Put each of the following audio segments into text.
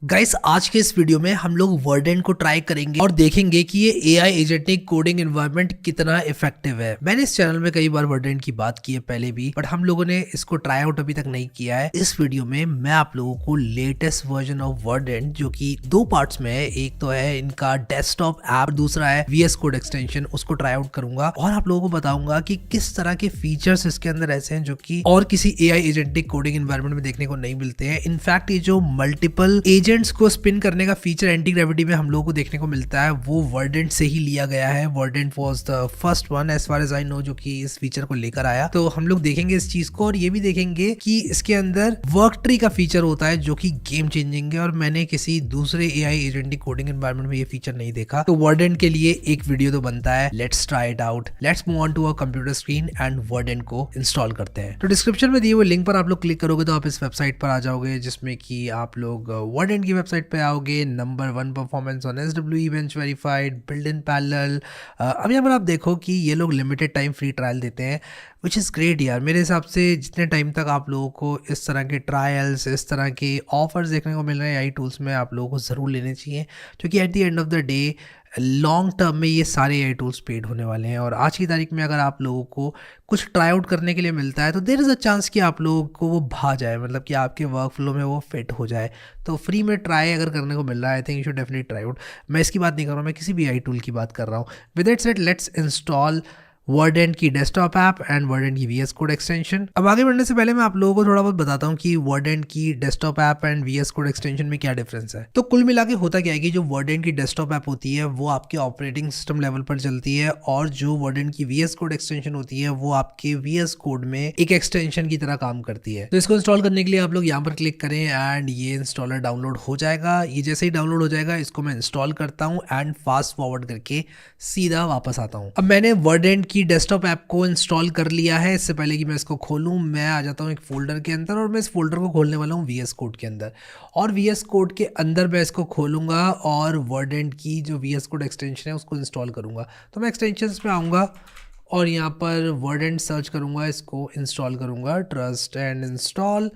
Guys आज के इस वीडियो में हम लोग वर्डेन को ट्राई करेंगे और देखेंगे कि ये एआई एजेंटिक कोडिंग एनवायरनमेंट कितना इफेक्टिव है। मैंने इस चैनल में कई बार वर्डेन की बात की है पहले भी, बट हम लोगों ने इसको ट्राई आउट अभी तक नहीं किया है। इस वीडियो में मैं आप लोगों को लेटेस्ट वर्जन ऑफ वर्डेन, जो कि दो पार्ट्स में है, एक तो है इनका डेस्कटॉप ऐप, दूसरा है वीएस कोड एक्सटेंशन, उसको ट्राई आउट करूंगा और आप लोगों को बताऊंगा कि किस तरह के फीचर्स इसके अंदर ऐसे हैं जो कि और किसी एआई एजेंटिक कोडिंग एनवायरनमेंट में देखने को नहीं मिलते हैं। इनफैक्ट ये जो मल्टीपल एजेंट्स को स्पिन करने का फीचर एंटी ग्रेविटी में हम लोगों को देखने को मिलता है, वो वर्डेंट से ही लिया गया है। Verdent was the first one as far as I know जो कि इस फीचर को लेकर आया। तो हम लोग देखेंगे इस चीज को और ये भी देखेंगे कि इसके अंदर वर्क ट्री का फीचर होता है जो कि गेम चेंजिंग है और मैंने किसी दूसरे एआई एजेंटिक कोडिंग एनवायरनमेंट में ये फीचर नहीं देखा। तो वर्डेंट के लिए एक वीडियो तो बनता है। Let's try it out. Let's move on to a computer screen and Verdent को इंस्टॉल करते हैं। तो डिस्क्रिप्शन में दिए हुए लिंक पर आप लोग क्लिक करोगे तो आप इस वेबसाइट पर आ जाओगे, जिसमें कि आप लोग वर्डेंट की वेबसाइट पे आओगे। Number 1 performance on SWE bench verified, build in parallel. अब यहाँ पर आप देखो कि ये लोग लिमिटेड टाइम फ्री ट्रायल देते हैं, विच इज़ ग्रेट यार। मेरे हिसाब से जितने टाइम तक आप लोगों को इस तरह के ट्रायल्स, इस तरह के ऑफर्स देखने को मिल रहे हैं AI टूल्स में, आप लोगों को ज़रूर लेने चाहिए, क्योंकि at the end of the day long term में ये सारे AI टूल्स पेड होने वाले हैं। और आज की तारीख में अगर आप लोगों को कुछ ट्राई आउट करने के लिए मिलता है तो देयर इज़ अ चांस कि आप लोगों को वो भा जाए, मतलब कि आपके वर्क फ्लो में वो फिट हो जाए। तो फ्री में ट्राई अगर करने को मिल रहा है, I think you should definitely try out. मैं इसकी बात नहीं कर रहा हूँ, मैं किसी भी AI टूल की बात कर रहा हूँ। With that said, let's install Verdent की डेस्कटॉप ऐप एंड वर्डेंट की VS कोड एक्सटेंशन। अब आगे बढ़ने से पहले मैं आप लोगों को थोड़ा बहुत बताता हूँ कि वर्डेंट की desktop app and VS code extension में क्या डिफरेंस है। तो कुल मिला के होता क्या है कि जो वर्डेंट की डेस्कटॉप ऐप होती है वो आपके ऑपरेटिंग सिस्टम लेवल पर चलती है, और जो वर्डेंट की VS कोड एक्सटेंशन होती है वो आपके VS कोड में एक एक्सटेंशन की तरह काम करती है। तो इसको इंस्टॉल करने के लिए आप लोग यहाँ पर क्लिक करें एंड ये इंस्टॉलर डाउनलोड हो जाएगा। ये जैसे ही डाउनलोड हो जाएगा, इसको मैं इंस्टॉल करता हूँ एंड फास्ट फॉरवर्ड करके सीधा वापस आता हूँ। अब मैंने वर्डेंट की डेस्कटॉप ऐप को इंस्टॉल कर लिया है। इससे पहले कि मैं इसको खोलूं, मैं आ जाता हूं एक फोल्डर के अंदर और मैं इस फोल्डर को खोलने वाला हूं VS कोड के अंदर, और VS कोड के अंदर मैं इसको खोलूंगा और वर्डेंट की जो VS कोड एक्सटेंशन है उसको इंस्टॉल करूंगा। तो मैं एक्सटेंशंस पे आऊँगा और यहाँ पर वर्डेंट सर्च करूँगा, इसको इंस्टॉल करूँगा, ट्रस्ट एंड इंस्टॉल,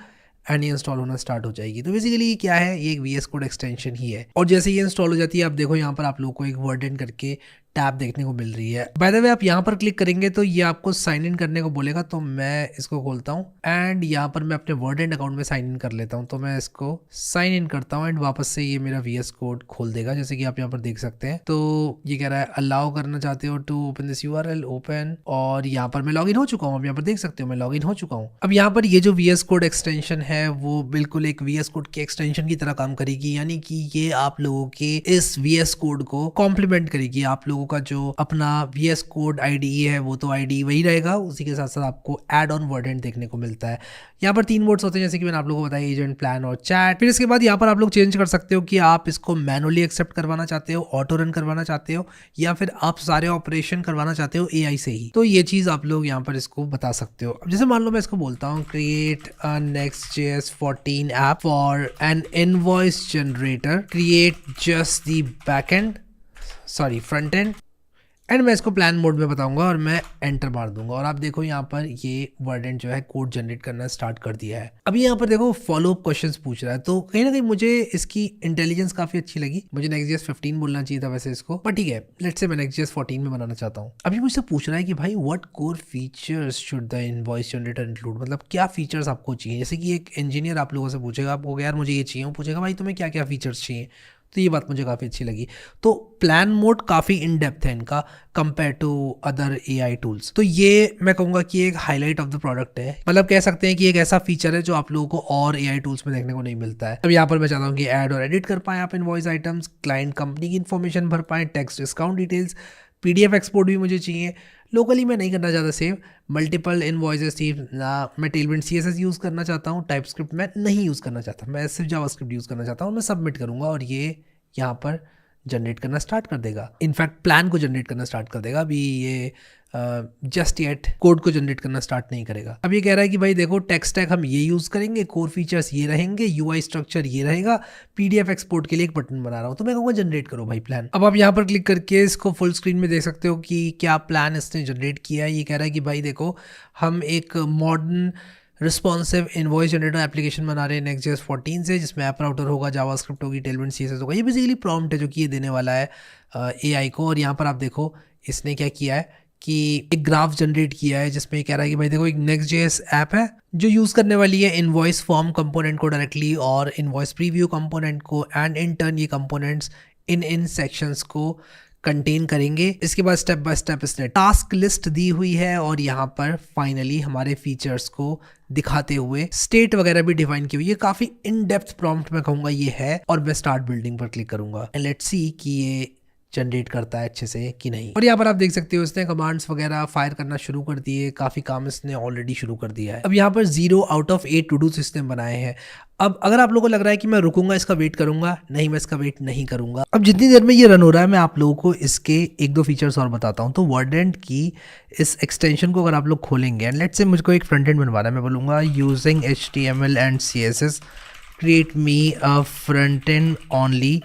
एंड ये इंस्टॉल होना स्टार्ट हो जाएगी। तो बेसिकली ये क्या है, ये एक VS कोड एक्सटेंशन ही है। और जैसे ये इंस्टॉल हो जाती है, आप देखो यहाँ पर आप लोगों को एक वर्डेंट करके टैब देखने को मिल रही है। बाय द वे, आप यहाँ पर क्लिक करेंगे तो ये आपको साइन इन करने को बोलेगा। तो मैं इसको खोलता हूँ एंड यहाँ पर मैं अपने वर्डेंट अकाउंट में साइन इन कर लेता हूँ। तो मैं इसको साइन इन करता हूँ एंड वापस से ये मेरा VS कोड खोल देगा, जैसे कि आप यहाँ पर देख सकते हैं। तो ये कह रहा है अलाउ करना चाहते हो to open this URL, open, और यहाँ पर मैं लॉगिन हो चुका हूँ। अब यहाँ पर देख सकते हो मैं लॉगिन हो चुका हूँ। अब यहाँ पर ये जो VS कोड एक्सटेंशन है वो बिल्कुल एक VS कोड के एक्सटेंशन की तरह काम करेगी, यानी कि ये आप लोगों के इस VS कोड को कॉम्प्लीमेंट करेगी। आप लोगों का जो अपना VS कोड IDE है वो तो IDE वही रहेगा, उसी के साथ साथ आपको ऐड ऑन वर्डेंट देखने को मिलता है। यहाँ पर 3 मोड्स होते हैं, जैसे कि मैंने आप लोगों को बताया, एजेंट, प्लान और चैट। फिर इसके बाद यहाँ पर आप लोग चेंज कर सकते हो कि आप इसको मैनुअली एक्सेप्ट करवाना चाहते हो, ऑटो रन करवाना चाहते हो, या फिर आप सारे ऑपरेशन करवाना चाहते हो AI से ही। तो ये चीज़ आप लोग यहाँ पर इसको बता सकते हो। अब जैसे मान लो मैं इसको बोलता हूँ create a Next.js 14 app for an invoice generator, create just the backend, sorry front end, and मैं इसको प्लान मोड में बताऊंगा और मैं एंटर मार दूंगा। और आप देखो यहाँ पर ये वर्डेंट जो है कोड जनरेट करना स्टार्ट कर दिया है। अभी यहाँ पर देखो फॉलो अप क्वेश्चंस पूछ रहा है, तो कहीं ना कहीं मुझे इसकी इंटेलिजेंस काफी अच्छी लगी। मुझे Next.js 15 बोलना चाहिए था वैसे इसको, पर ठीक है, लेट्स से मैं Next.js 14 में बनाना चाहता हूँ। अभी मुझसे पूछ रहा है कि भाई what core features should the invoice generator include, मतलब क्या फीचर्स आपको चाहिए। जैसे कि एक इंजीनियर आप लोगों से पूछेगा, आपको यार मुझे ये चाहिए, वो पूछेगा भाई तुम्हें क्या क्या फीचर्स चाहिए। तो ये बात मुझे काफ़ी अच्छी लगी। तो प्लान मोड काफ़ी इन डेप्थ है इनका compare to other AI tools. तो ये मैं कहूँगा कि एक हाईलाइट ऑफ द प्रोडक्ट है, मतलब कह सकते हैं कि एक ऐसा फीचर है जो आप लोगों को और AI टूल्स में देखने को नहीं मिलता है। अब यहाँ पर मैं चाहता हूँ कि ऐड और एडिट कर पाएँ आप इनवॉइस आइटम्स, क्लाइंट कंपनी की इन्फॉर्मेशन भर पाएँ, tax discount details, PDF export भी मुझे चाहिए। लोकली मैं नहीं करना चाहता सेव, मल्टीपल इनवॉइसेस थी ना, मैं टेलविंड CSS यूज़ करना चाहता हूँ, टाइपस्क्रिप्ट मैं नहीं यूज़ करना चाहता, मैं सिर्फ जावास्क्रिप्ट यूज़ करना चाहता हूँ। मैं सबमिट करूँगा और ये यहाँ पर जनरेट करना स्टार्ट कर देगा। इनफैक्ट प्लान को जनरेट करना स्टार्ट कर देगा। अभी ये जस्ट येट कोड को जनरेट करना स्टार्ट नहीं करेगा। अब ये कह रहा है कि भाई देखो टेक स्टैक हम ये यूज़ करेंगे, कोर फीचर्स ये रहेंगे, UI स्ट्रक्चर ये रहेगा, PDF एक्सपोर्ट के लिए एक बटन बना रहा हूँ। तो मैं कहूँगा जनरेट करो भाई प्लान। अब आप यहाँ पर क्लिक करके इसको फुल स्क्रीन में देख सकते हो कि क्या प्लान इसने जनरेट किया है। ये कह रहा है कि भाई देखो हम एक modern responsive invoice generator application बना रहे हैं Next.js 14 से, जिसमें ऐप राउटर होगा, जावास्क्रिप्ट होगी, टेलविंड CSS होगा। ये बेसिकली प्रॉम्प्ट है जो कि ये देने वाला है AI को। और यहाँ पर आप देखो इसने क्या किया है कि एक ग्राफ जनरेट किया है जिसमें कह रहा है कि भाई देखो एक Next.js ऐप है जो यूज़ करने वाली है इनवॉइस फॉर्म कंपोनेंट को डायरेक्टली और इनवॉइस प्रीव्यू कंपोनेंट को, एंड इन टर्न ये कंपोनेंट्स इन सेक्शंस को कंटेन करेंगे। इसके बाद स्टेप बाय स्टेप इसने टास्क लिस्ट दी हुई है और यहाँ पर फाइनली हमारे फीचर्स को दिखाते हुए स्टेट वगैरह भी डिफाइन की हुई है। काफी इन डेप्थ प्रॉम्प्ट मैं कहूंगा ये है। और मैं स्टार्ट बिल्डिंग पर क्लिक करूंगा एंड लेट्स सी कि ये जनरेट करता है अच्छे से कि नहीं। और यहाँ पर आप देख सकते हो इसने कमांड्स वगैरह फायर करना शुरू कर दिए, काफी काम इसने ऑलरेडी शुरू कर दिया है। अब यहाँ पर 0 out of 8 to do system बनाए हैं। अब अगर आप लोगों को लग रहा है कि मैं रुकूंगा, इसका वेट करूंगा, नहीं, मैं इसका वेट नहीं करूंगा। अब जितनी देर में ये रन हो रहा है मैं आप लोगों को इसके एक दो फीचर्स और बताता हूं। तो वर्डेंट की इस एक्सटेंशन को अगर आप लोग खोलेंगे एंड लेट्स से मुझको एक फ्रंट एंड बनवाना है, मैं बोलूंगा using HTML and CSS create me a front end only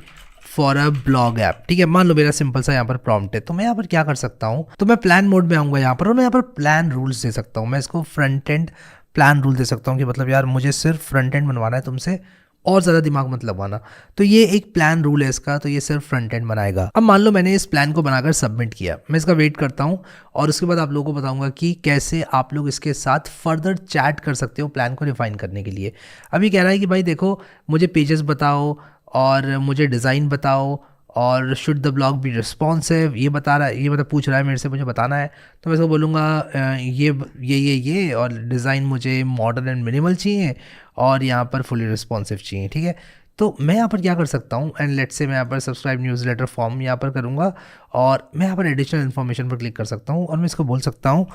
for a blog app. ठीक है, मान लो मेरा सिंपल सा यहाँ पर प्रॉम्प्ट है, तो मैं यहाँ पर क्या कर सकता हूँ, तो मैं प्लान मोड में आऊँगा यहाँ पर और मैं यहाँ पर प्लान रूल्स दे सकता हूँ। मैं इसको फ्रंट एंड प्लान रूल दे सकता हूँ कि मतलब यार मुझे सिर्फ फ्रंट एंड बनवाना है, तुमसे और ज़्यादा दिमाग मत लगवाना। तो ये एक प्लान रूल है इसका, तो ये सिर्फ फ्रंट एंड बनाएगा। अब मान लो मैंने इस प्लान को बनाकर सबमिट किया, मैं इसका वेट करता हूँ और उसके बाद आप लोगों को बताऊंगा कि कैसे आप लोग इसके साथ फर्दर चैट कर सकते हो प्लान को रिफाइन करने के लिए। अभी कह रहा है कि भाई देखो मुझे पेजेस बताओ और मुझे डिज़ाइन बताओ और should the blog be responsive, ये बता रहा है, ये मतलब पूछ रहा है मेरे से, मुझे बताना है। तो मैं इसको बोलूँगा ये और डिज़ाइन मुझे मॉडर्न एंड मिनिमल चाहिए और यहाँ पर फुली रिस्पॉन्सिव चाहिए। ठीक है, तो मैं यहाँ पर क्या कर सकता हूँ एंड लेट्स से मैं यहाँ पर सब्सक्राइब न्यूज़लेटर फॉर्म यहाँ पर करूँगा और मैं यहाँ पर एडिशनल इन्फॉर्मेशन पर क्लिक कर सकता हूँ और मैं इसको बोल सकता हूँ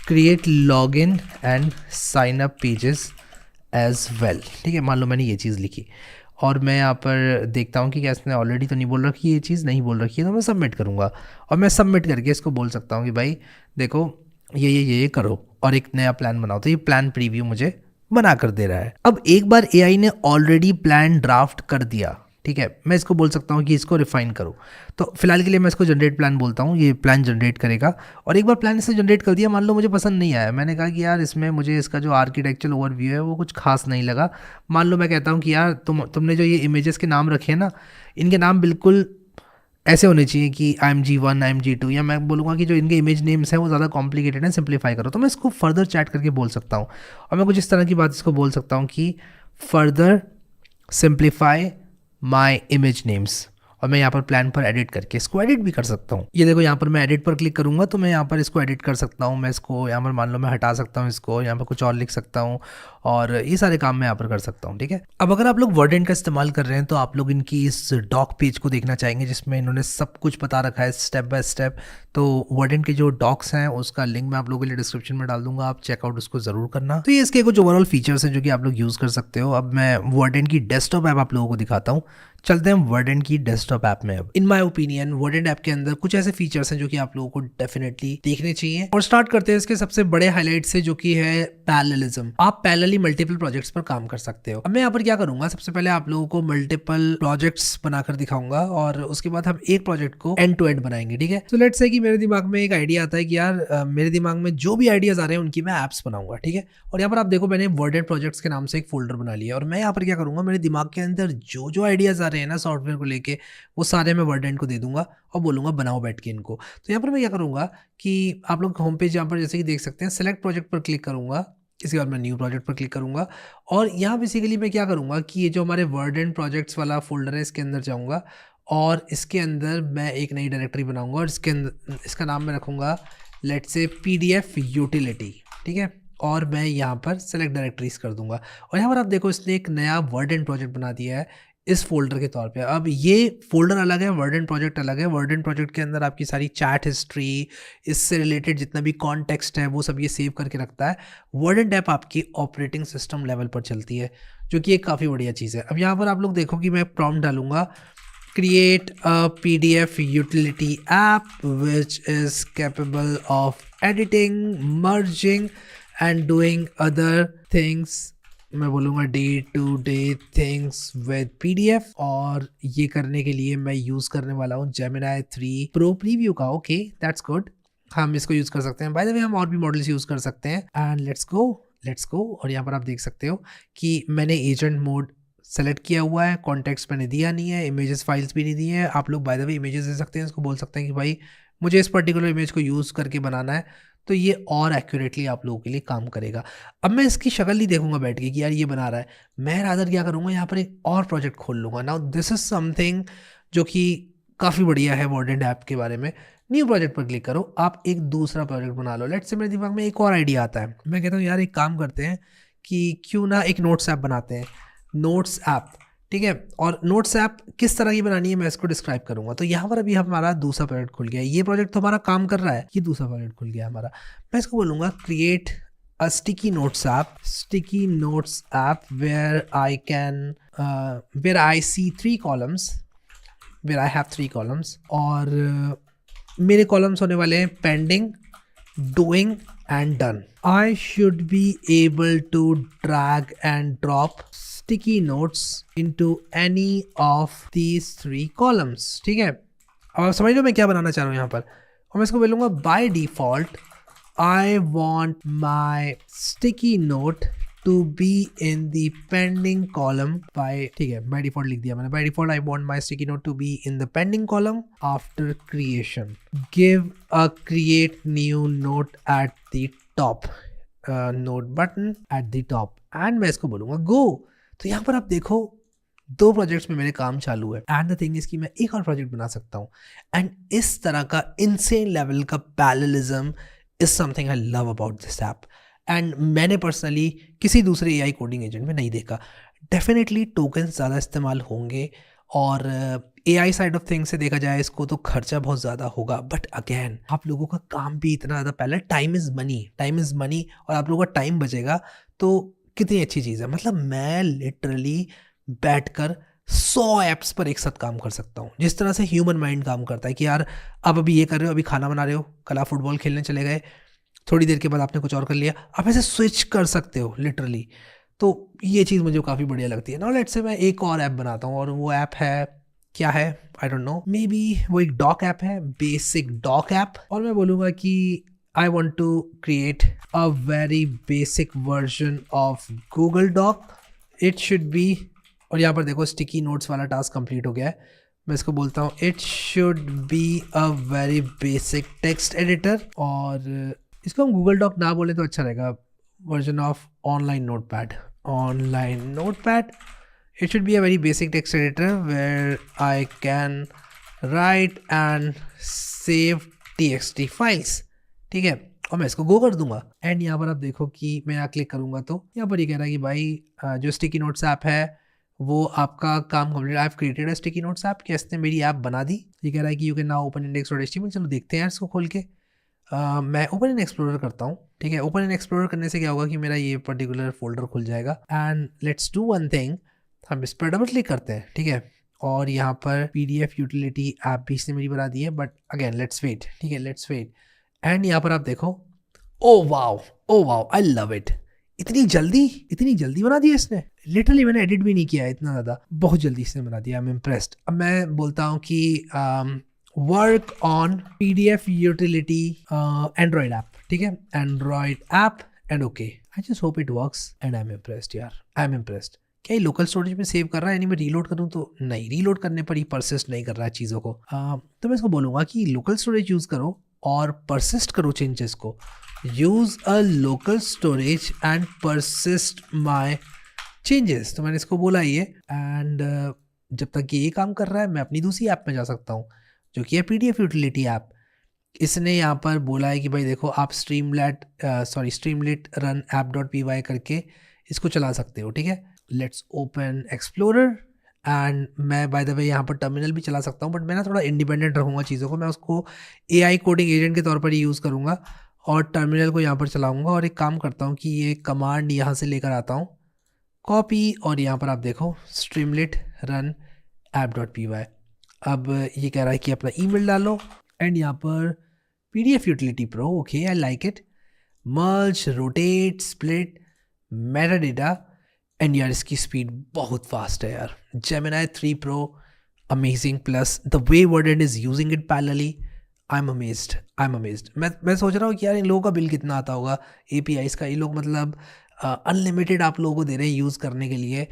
create login and sign up pages as well. ठीक है, मान लो मैंने ये चीज़ लिखी और मैं यहाँ पर देखता हूँ कि क्या इसने ऑलरेडी तो नहीं बोल रखी, ये चीज़ नहीं बोल रखी है, तो मैं सबमिट करूँगा और मैं सबमिट करके इसको बोल सकता हूँ कि भाई देखो ये करो और एक नया प्लान बनाओ। तो ये प्लान प्रीव्यू मुझे बना कर दे रहा है। अब एक बार AI ने ऑलरेडी प्लान ड्राफ्ट कर दिया, ठीक है, मैं इसको बोल सकता हूँ कि इसको रिफाइन करो। तो फिलहाल के लिए मैं इसको जनरेट प्लान बोलता हूँ, ये प्लान जनरेट करेगा। और एक बार प्लान इसने जनरेट कर दिया, मान लो मुझे पसंद नहीं आया, मैंने कहा कि यार इसमें मुझे इसका जो आर्किटेक्चरल ओवरव्यू है वो कुछ खास नहीं लगा। मान लो मैं कहता हूँ कि यार तुमने जो ये इमेजेस के नाम रखे हैं ना, इनके नाम बिल्कुल ऐसे होने चाहिए कि IMG1 IMG2, या मैं बोलूँगा कि जो इनके इमेज नेम्स हैं वो ज़्यादा कॉम्प्लिकेटेड हैं, सिंप्लीफाई करो। तो मैं इसको फर्दर चैट करके बोल सकता हूँ और मैं कुछ इस तरह की बात इसको बोल सकता हूँ कि further simplify my image names, और मैं यहाँ पर प्लान पर एडिट करके इसको एडिट भी कर सकता हूँ। ये देखो यहाँ पर मैं एडिट पर क्लिक करूँगा तो मैं यहाँ पर इसको एडिट कर सकता हूँ। मैं इसको यहाँ पर मान लो मैं हटा सकता हूँ, इसको यहाँ पर कुछ और लिख सकता हूँ और ये सारे काम मैं यहाँ पर कर सकता हूँ। ठीक है, अब अगर आप लोग वर्डेंट का इस्तेमाल कर रहे हैं तो आप लोग इनकी इस डॉक पेज को देखना चाहेंगे जिसमें इन्होंने सब कुछ बता रखा है स्टेप बाय स्टेप। तो वर्डेंट के जो डॉक्स हैं उसका लिंक मैं आप लोगों के लिए डिस्क्रिप्शन में डाल दूंगा, आप चेकआउट उसको जरूर करना। तो ये इसके कुछ ओवरऑल फीचर्स हैं जो कि आप लोग यूज कर सकते हो। अब मैं वर्डेंट की डेस्कटॉप ऐप आप लोगों को दिखाता हूँ। चलते हैं वर्डेंट की डेस्कटॉप ऐप में। अब इन माय ओपिनियन वर्डेंट ऐप के अंदर कुछ ऐसे फीचर्स हैं जो कि आप लोगों को डेफिनेटली देखने चाहिए। और स्टार्ट करते हैं इसके सबसे बड़े हाईलाइट से, जो कि है पैरेललिज्म। आप पैरेलली मल्टीपल प्रोजेक्ट्स पर काम कर सकते हो। अब मैं यहाँ पर क्या करूंगा, सबसे पहले आप लोगों को मल्टीपल प्रोजेक्ट्स बनाकर दिखाऊंगा और उसके बाद हम एक प्रोजेक्ट को एंड टू एंड बनाएंगे। ठीक है, तो लेट्स से कि मेरे दिमाग में एक आइडिया आता है कि यार मेरे दिमाग में जो भी आइडियाज आ रहे हैं उनकी मैं एप्स बनाऊंगा। ठीक है, और यहाँ पर आप देखो मैंने वर्डेंट प्रोजेक्ट्स के नाम से एक फोल्डर बना लिया और मैं यहाँ पर क्या करूंगा, मेरे दिमाग के अंदर जो जो आइडियाज आ रहे हैं ना सॉफ्टवेयर को लेके, वो सारे मैं वर्डेंट को दे दूंगा और बोलूंगा बनाओ बैठ के इनको। तो यहाँ पर मैं क्या करूंगा कि आप लोग होम पेज यहाँ पर जैसे कि देख सकते हैं, सेलेक्ट प्रोजेक्ट पर क्लिक करूंगा, इसके बाद मैं न्यू प्रोजेक्ट पर क्लिक करूंगा और यहाँ बेसिकली मैं क्या करूंगा कि ये जो हमारे वर्डेंट प्रोजेक्ट्स वाला फोल्डर है इसके अंदर जाऊंगा और इसके अंदर मैं एक नई डायरेक्टरी बनाऊंगा और इसके अंदर इसका नाम मैं रखूंगा लेट्स से PDF यूटिलिटी। ठीक है, और मैं यहाँ पर सेलेक्ट डायरेक्टरीज कर दूंगा और यहाँ पर आप देखो इसने एक नया वर्डेंट प्रोजेक्ट बना दिया है इस फोल्डर के तौर पे। अब ये फोल्डर अलग है, वर्डेंट प्रोजेक्ट अलग है। वर्डेंट प्रोजेक्ट के अंदर आपकी सारी चैट हिस्ट्री, इससे रिलेटेड जितना भी कॉन्टेक्स्ट है वो सब ये सेव करके रखता है। वर्डेंट ऐप आपकी ऑपरेटिंग सिस्टम लेवल पर चलती है, जो कि एक काफ़ी बढ़िया चीज़ है। अब यहाँ पर आप लोग देखो कि मैं प्रॉम्प्ट डालूंगा create a PDF utility app which is capable of editing, merging and doing other things। मैं बोलूँगा day to day things with PDF और ये करने के लिए मैं यूज़ करने वाला हूँ Gemini 3 Pro Preview का। ओके, that's good, हम इसको यूज़ कर सकते हैं। बाय द वे हम और भी मॉडल्स यूज़ कर सकते हैं and let's go let's go. और यहाँ पर आप देख सकते हो कि मैंने एजेंट मोड सेलेक्ट किया हुआ है, कॉन्टेक्स्ट मैंने दिया नहीं है, इमेजेस फाइल्स भी नहीं दी है। आप लोग बाय द वे इमेजेस दे सकते हैं, इसको बोल सकते हैं कि भाई मुझे इस पर्टिकुलर इमेज को यूज़ करके बनाना है, तो ये और एक्यूरेटली आप लोगों के लिए काम करेगा। अब मैं इसकी शक्ल नहीं देखूंगा बैठ के कि यार ये बना रहा है, मैं रादर क्या करूँगा, यहाँ पर एक और प्रोजेक्ट खोल लूँगा। नाउ दिस इज समथिंग जो कि काफ़ी बढ़िया है वर्डेंट ऐप के बारे में। न्यू प्रोजेक्ट पर क्लिक करो, आप एक दूसरा प्रोजेक्ट बना लो। लेट्स से मेरे दिमाग में एक और आइडिया आता है, मैं कहता हूँ यार एक काम करते हैं कि क्यों ना एक नोट्स ऐप बनाते हैं, नोट्स ऐप, ठीक है। और नोट्स ऐप किस तरह की बनानी है मैं इसको डिस्क्राइब करूंगा। तो यहाँ पर अभी हमारा दूसरा प्रोजेक्ट खुल गया है, ये प्रोजेक्ट तो हमारा काम कर रहा है, ये दूसरा प्रोजेक्ट खुल गया है हमारा। मैं इसको बोलूँगा create a sticky notes app where I see 3 columns, where I have 3 columns. और मेरे कॉलम्स होने वाले हैं pending, doing and done. I should be able to drag and drop sticky notes into any of these 3 columns, ठीक है। अब आप समझ लो मैं क्या बनाना चाह रहा हूँ यहाँ पर। और मैं इसको बोलूँगा by default I want my sticky note to be in the pending column by, ठीक है, बाय डिफॉल्ट लिख दिया मैंने। By default I want my sticky note to be in the pending column after creation, give a create new note at the top, note button at the top, and मैं इसको बोलूँगा गो। तो यहाँ पर आप देखो 2 प्रोजेक्ट्स में मेरे काम चालू है, एंड द थिंग इज कि मैं एक और प्रोजेक्ट बना सकता हूँ। एंड इस तरह का इनसेन लेवल का parallelism is something I love about this app, and मैंने पर्सनली किसी दूसरे एआई कोडिंग एजेंट में नहीं देखा। डेफिनेटली टोकन्स ज़्यादा इस्तेमाल होंगे, और एआई साइड ऑफ थिंग्स से देखा जाए इसको तो खर्चा बहुत ज़्यादा होगा, बट अगेन आप लोगों का काम भी इतना ज़्यादा, पहले टाइम इज़ मनी, और आप लोगों का टाइम बचेगा तो कितनी अच्छी चीज़ है। मतलब मैं लिटरली बैठकर 100 ऐप्स पर एक साथ काम कर सकता हूँ, जिस तरह से ह्यूमन माइंड काम करता है कि यार आप अभी ये कर रहे हो, अभी खाना बना रहे हो, कल आप फुटबॉल खेलने चले गए, थोड़ी देर के बाद आपने कुछ और कर लिया, आप ऐसे स्विच कर सकते हो लिटरली। तो ये चीज़ मुझे काफ़ी बढ़िया लगती है। नाउ लेट्स से मैं एक और ऐप बनाता हूँ, और वो ऐप है, क्या है I don't know, may be वो एक डॉक ऐप है, बेसिक डॉक ऐप। और मैं बोलूँगा कि I want to create a very basic version of Google Doc. It should be, और यहाँ पर देखो स्टिकी नोट्स वाला टास्क कंप्लीट हो गया है। मैं इसको बोलता हूँ it should be a very basic text editor, और इसको हम Google Doc ना बोले तो अच्छा रहेगा, version of online notepad. It should be a very basic text editor where I can write and save txt files, ठीक है। और मैं इसको गो कर दूंगा, एंड यहाँ पर आप देखो कि मैं यहाँ क्लिक करूंगा तो यहाँ पर ये कह रहा है कि भाई जो स्टिकी नोट्स ऐप है वो आपका काम complete, I have created a sticky notes app, कि इसने मेरी ऐप बना दी। ये कह रहा है कि you can now open index.html। चलो देखते हैं यार इसको खोल के। मैं ओपन इन एक्सप्लोरर करता हूँ, ठीक है। ओपन इन एक्सप्लोरर करने से क्या होगा कि मेरा ये पर्टिकुलर फोल्डर खुल जाएगा, and let's do one thing, हम इस पर डबल क्लिक करते हैं, ठीक है। और यहाँ पर PDF यूटिलिटी ऐप भी इसने मेरी बना दी है, बट अगेन लेट्स वेट, ठीक है, लेट्स वेट। एंड यहाँ पर आप देखो, oh wow I love it. इतनी जल्दी बना दिया इसने, लिटरली मैंने एडिट भी नहीं किया है इतना ज़्यादा, बहुत जल्दी इसने बना दिया, आई एम इम्प्रेस्ड। अब मैं बोलता हूँ कि work on PDF utility Android app, ठीक है, Android app, and okay, I just hope it works, and I am impressed यार, आई एम इम्प्रेस्ड। क्या ये लोकल स्टोरेज में सेव कर रहा है, यानी मैं रीलोड करूँ तो नहीं, रीलोड करने पर ही परसिस्ट नहीं कर रहा है चीज़ों को। तो मैं इसको बोलूँगा कि लोकल स्टोरेज यूज़ करो और परसिस्ट करो चेंजेस को, use a local storage and persist my changes. तो मैंने इसको बोला ये, एंड जब तक ये काम कर रहा है मैं अपनी दूसरी ऐप में जा सकता हूँ जो कि है PDF यूटिलिटी ऐप। इसने यहाँ पर बोला है कि भाई देखो आप स्ट्रीमलेट रन app.py करके इसको चला सकते हो, ठीक है। लेट्स ओपन एक्सप्लोरर, एंड मैं बाय द वे यहाँ पर टर्मिनल भी चला सकता हूँ, बट मैं ना थोड़ा इंडिपेंडेंट रखूँगा चीज़ों को, मैं उसको AI कोडिंग एजेंट के तौर पर ही यूज़ करूँगा और टर्मिनल को यहाँ पर चलाऊँगा। और एक काम करता हूँ कि ये कमांड यहाँ से लेकर आता हूँ, कॉपी, और यहाँ पर आप देखो स्ट्रीमलेट रन app.py। अब ये कह रहा है कि अपना ईमेल डालो, एंड यहाँ पर PDF utility pro, okay I like it, merge, rotate, split, Meta data, and यार इसकी स्पीड बहुत फास्ट है यार। Gemini 3 Pro amazing, plus the way Verdent is using it parallelly, I am amazed. मैं सोच रहा हूँ कि यार इन लोगों का बिल कितना आता होगा APIs का, ये लोग मतलब अनलिमिटेड आप लोगों को दे रहे हैं यूज़ करने के लिए।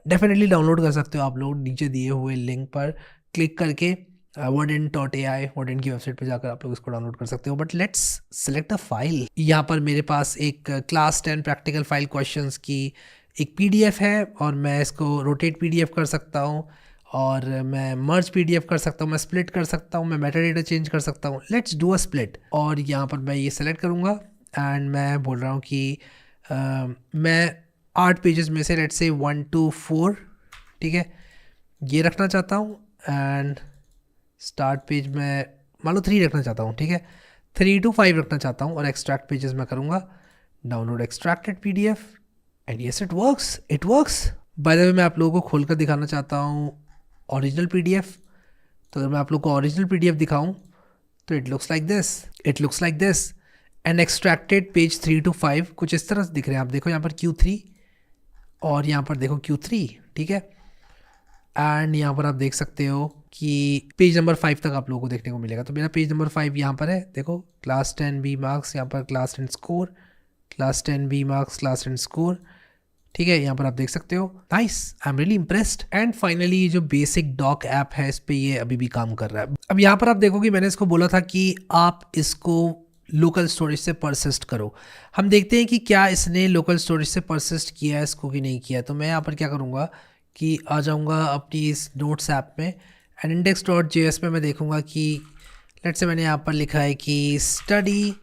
डेफिनेटली डाउनलोड कर सकते हो आप लोग नीचे दिए हुए लिंक पर क्लिक करके Wordin.ai वर्डन की वेबसाइट पे जाकर आप लोग इसको डाउनलोड कर सकते हो। But let's select a file. यहाँ पर मेरे पास एक क्लास 10 प्रैक्टिकल फाइल क्वेश्चंस की एक पीडीएफ है और मैं इसको रोटेट पीडीएफ कर सकता हूँ और मैं मर्ज पीडीएफ कर सकता हूँ, मैं स्प्लिट कर सकता हूँ, मैं मेटा डेटा चेंज कर सकता हूँ। Let's do a split. और यहाँ पर मैं ये सेलेक्ट करूँगा एंड मैं बोल रहा हूँ कि मैं 8 पेजेस में से लेट्स से 1 to 4, ठीक है, ये रखना चाहता हूँ। एंड स्टार्ट पेज में मान लो 3 रखना चाहता हूँ, ठीक है, 3 to 5 रखना चाहता हूँ। और एक्सट्रैक्ट पेजेस में करूँगा download extracted PDF and yes it works. By the way मैं आप लोगों को खोलकर दिखाना चाहता हूँ ओरिजिनल पीडीएफ। तो अगर मैं आप लोग को ओरिजिनल पीडीएफ दिखाऊं तो it looks like this and extracted page 3 to 5 कुछ इस तरह से दिख रहे हैं। आप देखो यहाँ पर Q3 और यहाँ पर देखो Q3, ठीक है। एंड यहाँ पर आप देख सकते हो कि पेज नंबर 5 तक आप लोगों को देखने को मिलेगा। तो मेरा पेज नंबर 5 यहाँ पर है, देखो क्लास 10 बी मार्क्स, यहाँ पर class 10 score, class 10 B marks, class 10 score, ठीक है, यहाँ पर आप देख सकते हो। Nice, I am really impressed. And finally ये जो बेसिक डॉक ऐप है इस पे ये अभी भी काम कर रहा है। अब यहाँ पर आप देखोगे मैंने इसको बोला था कि आप इसको लोकल स्टोरेज से परसिस्ट करो। हम देखते हैं कि क्या इसने लोकल स्टोरेज से परसिस्ट किया है इसको कि नहीं किया। तो मैं यहाँ पर क्या करूँगा कि आ जाऊँगा अपनी इस नोट्स ऐप में एंड index.js में मैं देखूँगा कि लेट्स से मैंने यहाँ पर लिखा है कि स्टडी,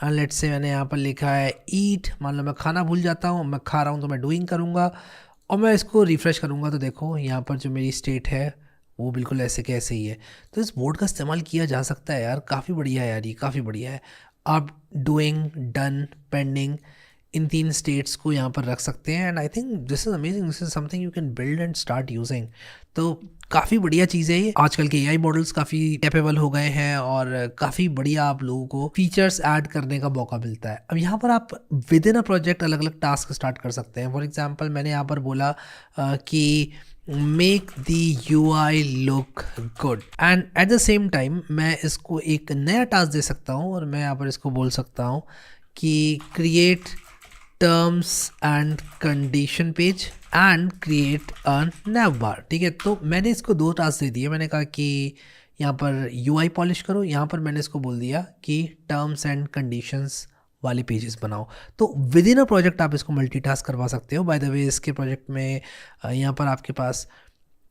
लेट्स से मैंने यहाँ पर लिखा है ईट। मान लो मैं खाना भूल जाता हूँ, मैं खा रहा हूँ तो मैं डूइंग करूँगा और मैं इसको रिफ़्रेश करूँगा तो देखो यहाँ पर जो मेरी स्टेट है वो बिल्कुल ऐसे कैसे ही है। तो इस बोर्ड का इस्तेमाल किया जा सकता है यार, काफ़ी बढ़िया है यार, ये काफ़ी बढ़िया है। आप doing, done, pending in 3 states को यहाँ पर रख सकते हैं and I think this is amazing, this is something you can build and start using. तो काफ़ी बढ़िया चीज़ है ये। आजकल के एआई मॉडल्स काफ़ी कैपेबल हो गए हैं और काफ़ी बढ़िया आप लोगों को फीचर्स ऐड करने का मौका मिलता है। अब यहाँ पर आप विद इन अ प्रोजेक्ट अलग अलग टास्क स्टार्ट कर सकते हैं। फॉर एग्जांपल मैंने यहाँ पर बोला कि make the UI look good and at the same time मैं इसको एक नया टास्क दे सकता हूँ और मैं यहाँ पर इसको बोल सकता हूँ कि create terms and condition page and create a nav बार, ठीक है। तो मैंने इसको 2 टास्क दे दिए। मैंने कहा कि यहाँ पर UI पॉलिश करो, यहाँ पर मैंने इसको बोल दिया कि टर्म्स एंड कंडीशंस वाले पेजेस बनाओ। तो विद इन अ प्रोजेक्ट आप इसको मल्टीटास्क करवा सकते हो। बाय द वे इसके प्रोजेक्ट में यहाँ पर आपके पास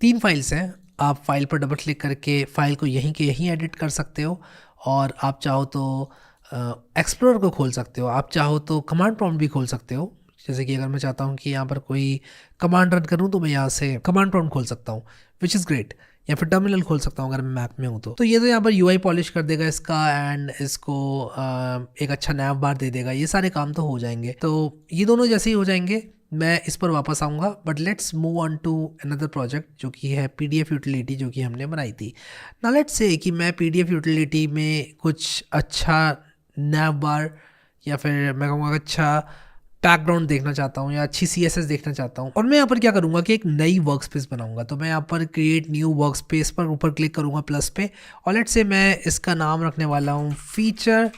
3 फाइल्स हैं। आप फाइल पर डबल क्लिक करके फाइल को यहीं के यहीं एडिट कर सकते हो और आप चाहो तो एक्सप्लोरर को खोल सकते हो, आप चाहो तो कमांड प्रॉम्प्ट भी खोल सकते हो। जैसे कि अगर मैं चाहता हूँ कि यहाँ पर कोई कमांड रन करूँ तो मैं यहाँ से कमांड प्रॉम्प्ट खोल सकता हूँ, विच इज़ ग्रेट। या फिर टर्मिनल खोल सकता हूँ अगर मैं मैप में हूँ तो ये तो यहाँ पर UI पॉलिश कर देगा इसका एंड इसको एक अच्छा nav बार दे देगा। ये सारे काम तो हो जाएंगे। तो ये दोनों जैसे ही हो जाएंगे मैं इस पर वापस आऊँगा। But let's move on to another project जो कि है PDF यूटिलिटी जो कि हमने बनाई थी। ना लेट्स से कि मैं PDF यूटिलिटी में कुछ अच्छा nav बार या फिर मैं कहूँगा अच्छा बैकग्राउंड देखना चाहता हूँ या अच्छी CSS देखना चाहता हूँ। और मैं यहाँ पर क्या करूँगा कि एक नई वर्क स्पेस बनाऊँगा। तो मैं यहाँ पर क्रिएट न्यू वर्क स्पेस पर ऊपर क्लिक करूँगा प्लस पे और लेट्स से मैं इसका नाम रखने वाला हूँ फीचर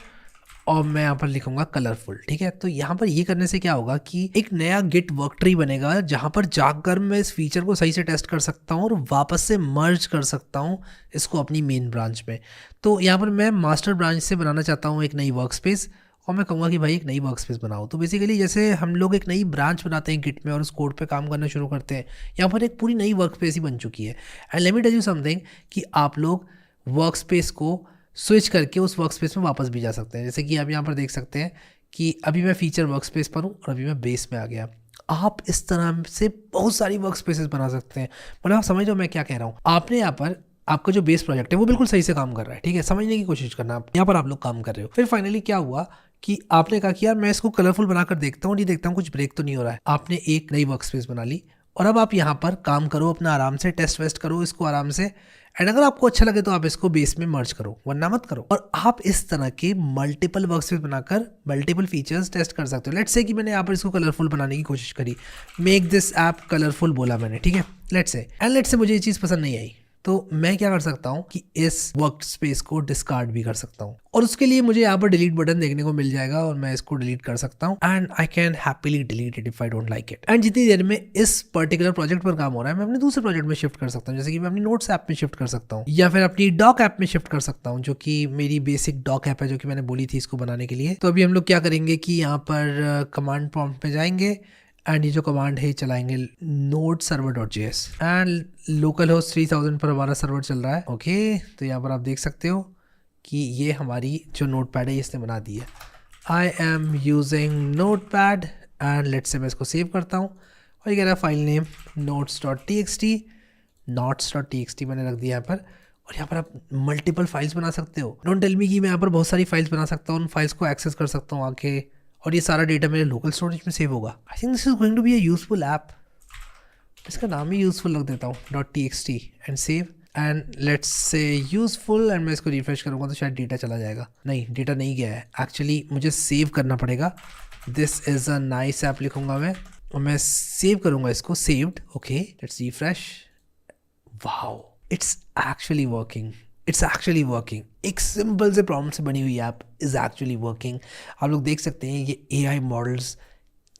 और मैं यहाँ पर लिखूँगा कलरफुल, ठीक है। तो यहाँ पर ये करने से क्या होगा कि एक नया गिट वर्क ट्री बनेगा जहाँ पर जाकर मैं इस फीचर को सही से टेस्ट कर सकता हूँ और वापस से मर्ज कर सकता हूँ इसको अपनी मेन ब्रांच में। तो यहाँ पर मैं मास्टर ब्रांच से बनाना चाहता हूँ एक नई वर्क स्पेस और मैं कहूँगा कि भाई एक नई वर्क स्पेस बनाओ। तो बेसिकली जैसे हम लोग एक नई ब्रांच बनाते हैं गिट में और उस कोड पे काम करना शुरू करते हैं, यहाँ पर एक पूरी नई वर्क स्पेस ही बन चुकी है। And let me tell you something कि आप लोग वर्क स्पेस को स्विच करके उस वर्क स्पेस में वापस भी जा सकते हैं। जैसे कि आप यहाँ पर देख सकते हैं कि अभी मैं फीचर वर्क स्पेस पर हूँ और अभी मैं बेस में आ गया। आप इस तरह से बहुत सारी वर्क स्पेसेस बना सकते हैं। मतलब आप समझ लो मैं क्या कह रहा हूँ। आपने यहाँ पर आपका जो बेस प्रोजेक्ट है वो बिल्कुल सही से काम कर रहा है, ठीक है। समझने की कोशिश करना, आप यहाँ पर आप लोग काम कर रहे हो। फिर फाइनली क्या हुआ कि आपने कहा कि यार मैं इसको कलरफुल बनाकर देखता हूँ, नहीं देखता हूँ कुछ ब्रेक तो नहीं हो रहा है। आपने एक नई वर्क स्पेस बना ली और अब आप यहाँ पर काम करो अपना आराम से, टेस्ट वेस्ट करो इसको आराम से एंड अगर आपको अच्छा लगे तो आप इसको बेस में मर्ज करो वरना मत करो। और आप इस तरह के मल्टीपल वर्क स्पेस बनाकर मल्टीपल फीचर्स टेस्ट कर सकते हो। लेट्स से कि मैंने यहाँ पर इसको कलरफुल बनाने की कोशिश करी, मेक दिस ऐप कलरफुल बोला मैंने, ठीक है। लेट्स से मुझे ये चीज़ पसंद नहीं आई, तो मैं क्या कर सकता हूँ कि इस वर्क स्पेस को डिस्कार्ड भी कर सकता हूँ, और उसके लिए मुझे यहाँ पर डिलीट बटन देखने को मिल जाएगा और मैं इसको डिलीट कर सकता हूँ and I can happily delete it if I don't like it. And जितनी देर में इस पर्टिकुलर प्रोजेक्ट पर काम हो रहा है मैं अपने दूसरे प्रोजेक्ट में शिफ्ट कर सकता हूँ, जैसे कि मैं अपनी नोट्स ऐप में शिफ्ट कर सकता हूँ या फिर अपनी डॉक ऐप में शिफ्ट कर सकता हूँ, जो कि मेरी बेसिक डॉक ऐप है जो कि मैंने बोली थी इसको बनाने के लिए। तो अभी हम लोग क्या करेंगे कि यहाँ पर कमांड प्रॉम्प्ट पे जाएंगे एंड ये जो कमांड है चलाएंगे node server.js and local host 3000 पर हमारा सर्वर चल रहा है। ओके तो यहाँ पर आप देख सकते हो कि ये हमारी जो नोटपैड है इसने बना दी है। I am using notepad and let's से मैं इसको सेव करता हूँ और ये कह रहा है फाइल नेम notes.txt, notes.txt मैंने रख दिया यहाँ पर। और यहाँ पर आप मल्टीपल फाइल्स बना सकते हो। डोंट टेल मी कि मैं यहाँ पर बहुत सारी फाइल्स बना सकता हूँ, उन फाइल्स को एक्सेस कर सकता हूँ आके, और ये सारा डेटा मेरे लोकल स्टोरेज में सेव होगा। I think this is going to be a useful app. इसका नाम ही यूजफुल रख देता हूँ .txt and save and let's see useful and मैं इसको रिफ्रेश करूँगा तो शायद डेटा चला जाएगा। नहीं, डेटा नहीं गया है, एक्चुअली मुझे सेव करना पड़ेगा। This is a nice app लिखूंगा मैं और मैं सेव करूँगा इसको, saved. Okay let's refresh. Wow it's actually working, it's actually working. एक सिंपल से प्रॉम्प्ट से बनी हुई ऐप इज़ एक्चुअली वर्किंग। आप लोग देख सकते हैं ये AI मॉडल्स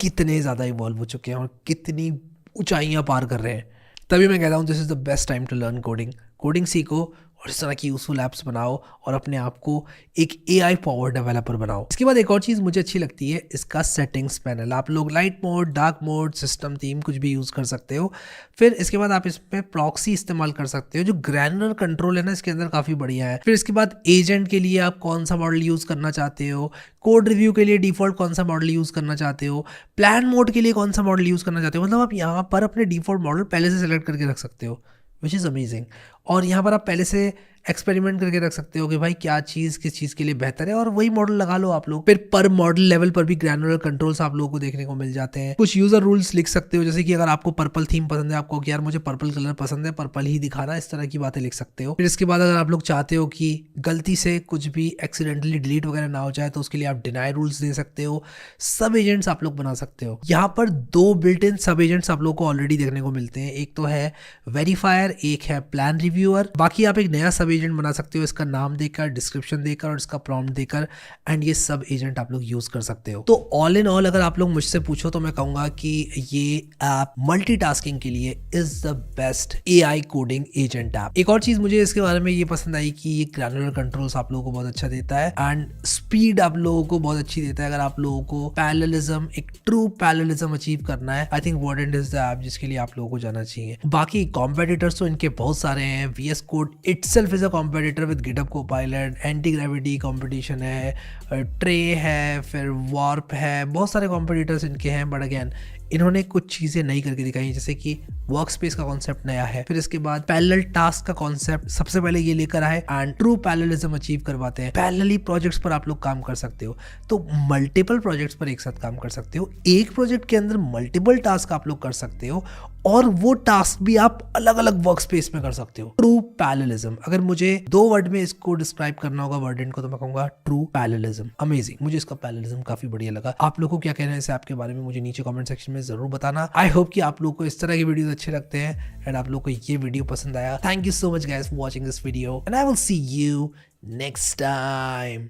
कितने ज़्यादा इवॉल्व हो चुके हैं और कितनी ऊंचाइयां पार कर रहे हैं। तभी मैं कहता हूँ this is the best time to learn coding. Coding सीखो और इस तरह की यूजफुल ऐप्स बनाओ और अपने आप को एक AI पावर डेवलपर बनाओ। इसके बाद एक और चीज़ मुझे अच्छी लगती है, इसका सेटिंग्स पैनल। आप लोग light mode, dark mode, system theme कुछ भी यूज़ कर सकते हो। फिर इसके बाद आप इसमें प्रॉक्सी इस्तेमाल कर सकते हो। जो ग्रैनुलर कंट्रोल है ना इसके अंदर काफ़ी बढ़िया है। फिर इसके बाद एजेंट के लिए आप कौन सा मॉडल यूज़ करना चाहते हो, कोड रिव्यू के लिए डिफॉल्ट कौन सा मॉडल यूज़ करना चाहते हो, प्लान मोड के लिए कौन सा मॉडल यूज़ करना चाहते हो। मतलब आप यहाँ पर अपने डिफॉल्ट मॉडल पहले से सेलेक्ट करके रख सकते हो, विच इज़ अमेजिंग। और यहाँ पर आप पहले से एक्सपेरिमेंट करके रख सकते हो कि भाई क्या चीज़ किस चीज़ के लिए बेहतर है और वही मॉडल लगा लो आप लोग। फिर पर मॉडल लेवल पर भी ग्रैनुलर कंट्रोल्स आप लोगों को देखने को मिल जाते हैं। कुछ यूज़र रूल्स लिख सकते हो, जैसे कि अगर आपको पर्पल थीम पसंद है, आपको कि यार मुझे पर्पल कलर पसंद है, पर्पल ही दिखाना, इस तरह की बातें लिख सकते हो। फिर इसके बाद अगर आप लोग चाहते हो कि गलती से कुछ भी एक्सीडेंटली डिलीट वगैरह ना हो जाए तो उसके लिए आप डिनाई रूल्स दे सकते हो। सब एजेंट्स आप लोग बना सकते हो। यहाँ पर 2 बिल्ट इन सब एजेंट्स आप लोग को ऑलरेडी देखने को मिलते हैं। एक तो है वेरीफायर, एक है प्लान रिव्यूअर। बाकी आप एक नया सब एजेंट बना सकते हो इसका नाम देकर, डिस्क्रिप्शन देकर और इसका प्रॉम्प्ट देकर, एंड ये सब एजेंट आप लोग यूज कर सकते हो। तो ऑल इन ऑल अगर आप लोग मुझसे पूछो तो मैं कहूंगा कि ये ऐप मल्टीटास्किंग के लिए is the best AI coding agent app. एक और चीज मुझे इसके बारे में ये पसंद आई कि ये ग्रैनुलर कंट्रोल्स आप लोगों को बहुत अच्छा देता है एंड स्पीड आप लोगों को बहुत अच्छी देता है। अगर आप लोगों को पैरेललिज्म, एक ट्रू पैरेललिज्म अचीव करना है, I think Verdent is the app जिसके लिए आप लोगों को जाना चाहिए। बाकी कॉम्पिटिटर्स तो इनके बहुत सारे हैं। VS Code itself is a competitor with GitHub Copilot, anti gravity competition है, ट्रे है, फिर वार्प है, बहुत सारे कॉम्पिटिटर्स इनके हैं। बट अगेन इन्होंने कुछ चीज़ें नई करके दिखाई, जैसे कि वर्क स्पेस का कॉन्सेप्ट नया है। फिर इसके बाद पैरेलल टास्क का कॉन्सेप्ट सबसे पहले ये लेकर आए एंड ट्रू पैरेललिज्म अचीव करवाते हैं। पैरेलली प्रोजेक्ट्स पर आप लोग काम कर सकते हो, तो मल्टीपल प्रोजेक्ट्स पर एक साथ काम कर सकते हो। एक प्रोजेक्ट के अंदर मल्टीपल टास्क आप लोग कर सकते हो और वो टास्क भी आप अलग अलग वर्क स्पेस में कर सकते हो। ट्रू पैरेललिज्म, अगर मुझे 2 वर्ड में इसको डिस्क्राइब करना होगा वर्डेंट को तो मैं कहूंगा ट्रू पैरेललिज्म। अमेजिंग, मुझे इसका पैरेललिज्म काफी बढ़िया लगा। आप लोगों को क्या कहना है इस ऐप के बारे में मुझे नीचे कमेंट सेक्शन में जरूर बताना। आई होप कि आप लोग को इस तरह की वीडियोस अच्छे लगते हैं एंड आप लोग को ये वीडियो पसंद आया। Thank you so much guys for watching this video and I will see you next time.